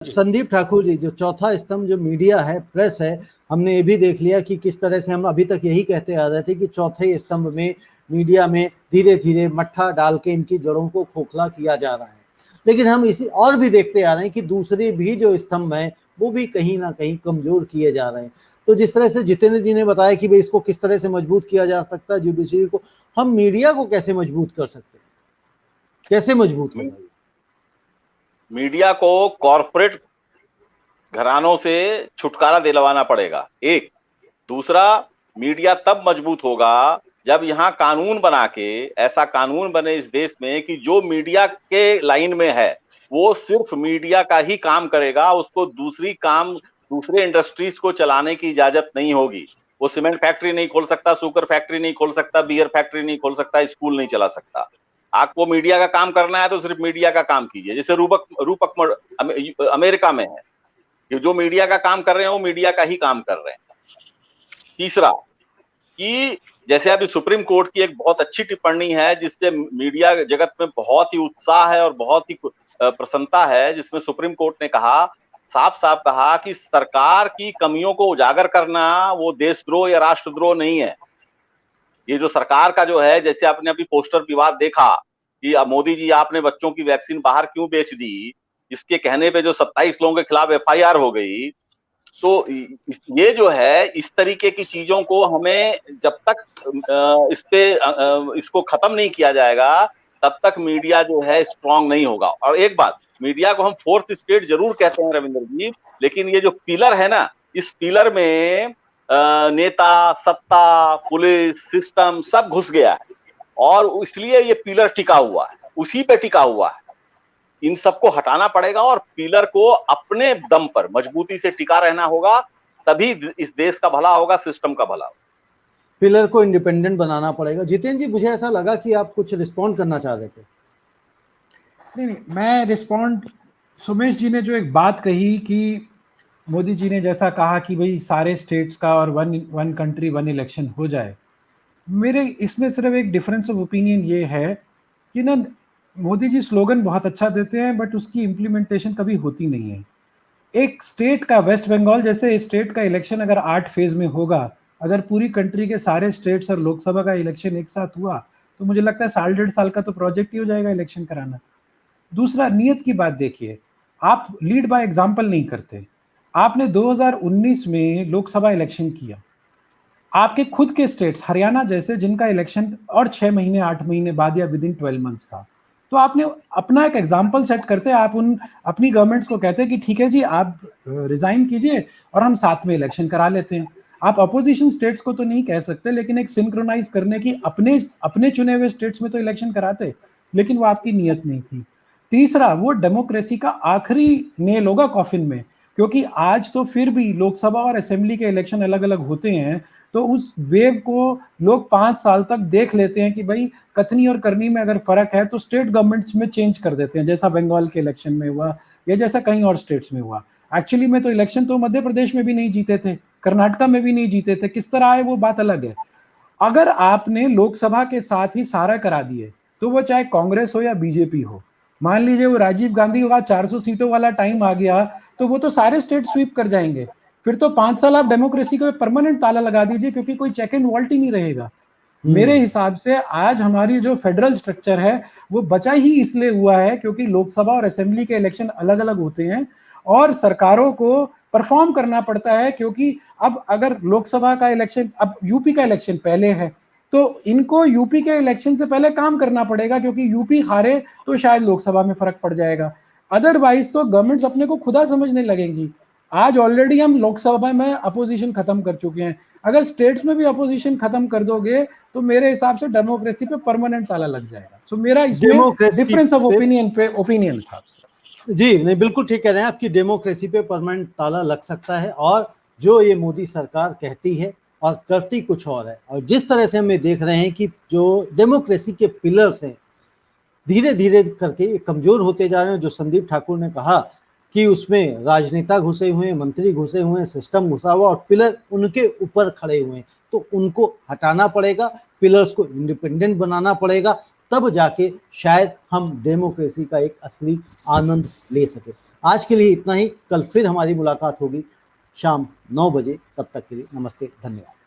संदीप ठाकुर जी, जो चौथा स्तंभ जो मीडिया है, प्रेस है, हमने ये भी देख लिया कि किस तरह से हम अभी तक यही कहते आ रहे थे कि चौथे स्तंभ में मीडिया में धीरे धीरे मट्ठा डाल के इनकी जड़ों को खोखला किया जा रहा है। लेकिन हम इसी और भी देखते आ रहे हैं कि दूसरे भी जो स्तंभ हैं वो भी कहीं ना कहीं कमजोर किए जा रहे हैं। तो जिस तरह से जितेंद्र जी ने बताया कि भाई इसको किस तरह से मजबूत किया जा सकता है, जुडिशरी को, हम मीडिया को कैसे मजबूत कर सकते हैं, कैसे मजबूत होगा? मीडिया को कॉरपोरेट घरानों से छुटकारा दिलवाना पड़ेगा, एक। दूसरा, मीडिया तब मजबूत होगा जब यहाँ कानून बना के, ऐसा कानून बने इस देश में कि जो मीडिया के लाइन में है वो सिर्फ मीडिया का ही काम करेगा, उसको दूसरे इंडस्ट्रीज को चलाने की इजाजत नहीं होगी। वो सीमेंट फैक्ट्री नहीं खोल सकता, शुगर फैक्ट्री नहीं खोल सकता, बियर फैक्ट्री नहीं खोल सकता, स्कूल नहीं चला सकता। आपको मीडिया का काम करना है तो सिर्फ मीडिया का काम कीजिए। जैसे रूपक अमेरिका में है, जो मीडिया का काम कर रहे हैं वो मीडिया का ही काम कर रहे हैं। तीसरा, कि जैसे अभी सुप्रीम कोर्ट की एक बहुत अच्छी टिप्पणी है जिससे मीडिया जगत में बहुत ही उत्साह है और बहुत ही प्रसन्नता है, जिसमें सुप्रीम कोर्ट ने कहा, साफ साफ कहा कि सरकार की कमियों को उजागर करना वो देशद्रोह या राष्ट्रद्रोह नहीं है। ये जो सरकार का जो है, जैसे आपने अभी पोस्टर विवाद देखा कि मोदी जी आपने बच्चों की वैक्सीन बाहर क्यों बेच दी, इसके कहने पे जो 27 लोगों के खिलाफ एफआईआर हो गई। तो ये जो है, इस तरीके की चीजों को हमें जब तक इसको खत्म नहीं किया जाएगा तब तक मीडिया जो है स्ट्रांग नहीं होगा। और एक बात, मीडिया को हम फोर्थ स्टेट जरूर कहते हैं रविंद्र जी, लेकिन ये जो पिलर है ना, इस पिलर में नेता, सत्ता, पुलिस, सिस्टम सब घुस गया है और इसलिए ये पिलर टिका हुआ है, उसी पे टिका हुआ है। इन सबको हटाना पड़ेगा और पिलर को अपने दम पर मजबूती से टिका रहना होगा, तभी इस देश का भला होगा, सिस्टम का भला होगा। पिलर को इंडिपेंडेंट बनाना पड़ेगा। जितेंद्र जी, मुझे ऐसा लगा कि आप कुछ रिस्पॉन्ड करना चाह रहे थे। नहीं, मैं रिस्पॉन्ड, सुमेश जी ने जो एक बात कही कि मोदी जी ने जैसा कहा कि भाई सारे स्टेट्स का और वन कंट्री वन इलेक्शन हो जाए, मेरे इसमें सिर्फ एक डिफरेंस ऑफ ओपिनियन ये है कि ना, मोदी जी स्लोगन बहुत अच्छा देते हैं बट उसकी इम्प्लीमेंटेशन कभी होती नहीं है। एक स्टेट का, वेस्ट बंगाल जैसे स्टेट का इलेक्शन अगर 8 फेज में होगा, अगर पूरी कंट्री के सारे स्टेट्स और लोकसभा का इलेक्शन एक साथ हुआ तो मुझे लगता है 1.5 साल का तो प्रोजेक्ट ही हो जाएगा इलेक्शन कराना। दूसरा, नियत की बात देखिए, आप लीड बाय एग्जाम्पल नहीं करते। आपने 2019 में लोकसभा इलेक्शन किया, आपके खुद के स्टेट्स हरियाणा जैसे जिनका इलेक्शन और 6 महीने 8 महीने बाद या विद इन 12 मंथ्स था, तो आपने अपना एक एग्जाम्पल सेट करते, आप अपनी गवर्नमेंट्स को कहते हैं कि ठीक है जी, आप रिजाइन कीजिए और हम साथ में इलेक्शन करा लेते हैं। आप अपोजिशन स्टेट्स को तो नहीं कह सकते, लेकिन एक सिंक्रोनाइज करने की अपने चुने हुए स्टेट्स में तो इलेक्शन कराते, लेकिन वो आपकी नीयत नहीं थी। तीसरा, वो डेमोक्रेसी का आखिरी नेल होगा कॉफिन में, क्योंकि आज तो फिर भी लोकसभा और असेंबली के इलेक्शन अलग अलग होते हैं, तो उस वेव को लोग 5 साल तक देख लेते हैं कि भाई कथनी और करनी में अगर फर्क है तो स्टेट गवर्नमेंट्स में चेंज कर देते हैं, जैसा बंगाल के इलेक्शन में हुआ या जैसा कहीं और स्टेट्स में हुआ। एक्चुअली में तो इलेक्शन तो मध्य प्रदेश में भी नहीं जीते थे, कर्नाटका में भी नहीं जीते थे, किस तरह आए वो बात अलग है। अगर आपने लोकसभा के साथ ही सारा करा दिए, तो वो चाहे कांग्रेस हो या बीजेपी हो, मान लीजिए वो राजीव गांधी का 400 सीटों वाला टाइम आ गया, तो वो तो सारे स्टेट स्वीप कर जाएंगे। फिर तो 5 साल आप डेमोक्रेसी को परमानेंट ताला लगा दीजिए, क्योंकि कोई चेक एंड वॉल्ट ही नहीं रहेगा। मेरे हिसाब से आज हमारी जो फेडरल स्ट्रक्चर है वो बचा ही इसलिए हुआ है क्योंकि लोकसभा और असेंबली के इलेक्शन अलग अलग होते हैं और सरकारों को परफॉर्म करना पड़ता है, क्योंकि अब अगर लोकसभा का इलेक्शन, अब यूपी का इलेक्शन पहले है, तो इनको यूपी के इलेक्शन से पहले काम करना पड़ेगा, क्योंकि यूपी हारे तो शायद लोकसभा में फर्क पड़ जाएगा। अदरवाइज तो गवर्नमेंट्स अपने को खुदा समझने लगेंगी। आज ऑलरेडी हम लोकसभा में अपोजिशन खत्म कर चुके हैं, अगर स्टेट्स में भी अपोजिशन खत्म कर दोगे तो मेरे हिसाब से डेमोक्रेसी पे परमानेंट ताला लग जाएगा। सो मेरा इसमें डिफरेंस ऑफ ओपिनियन पे ओपिनियन था। जी नहीं, बिल्कुल ठीक कह रहे हैं, आपकी डेमोक्रेसी पे परमानेंट ताला लग सकता है। और जो ये मोदी सरकार कहती है और करती कुछ और है, और जिस तरह से हमें देख रहे हैं कि जो डेमोक्रेसी के पिलर्स हैं धीरे धीरे करके कमजोर होते जा रहे हैं। जो संदीप ठाकुर ने कहा कि उसमें राजनेता घुसे हुए हैं, मंत्री घुसे हुए हैं, सिस्टम घुसा हुआ और पिलर उनके ऊपर खड़े हुए हैं, तो उनको हटाना पड़ेगा, पिलर्स को इंडिपेंडेंट बनाना पड़ेगा, तब जाके शायद हम डेमोक्रेसी का एक असली आनंद ले सके। आज के लिए इतना ही। कल फिर हमारी मुलाकात होगी शाम 9 बजे। तब तक के लिए नमस्ते, धन्यवाद।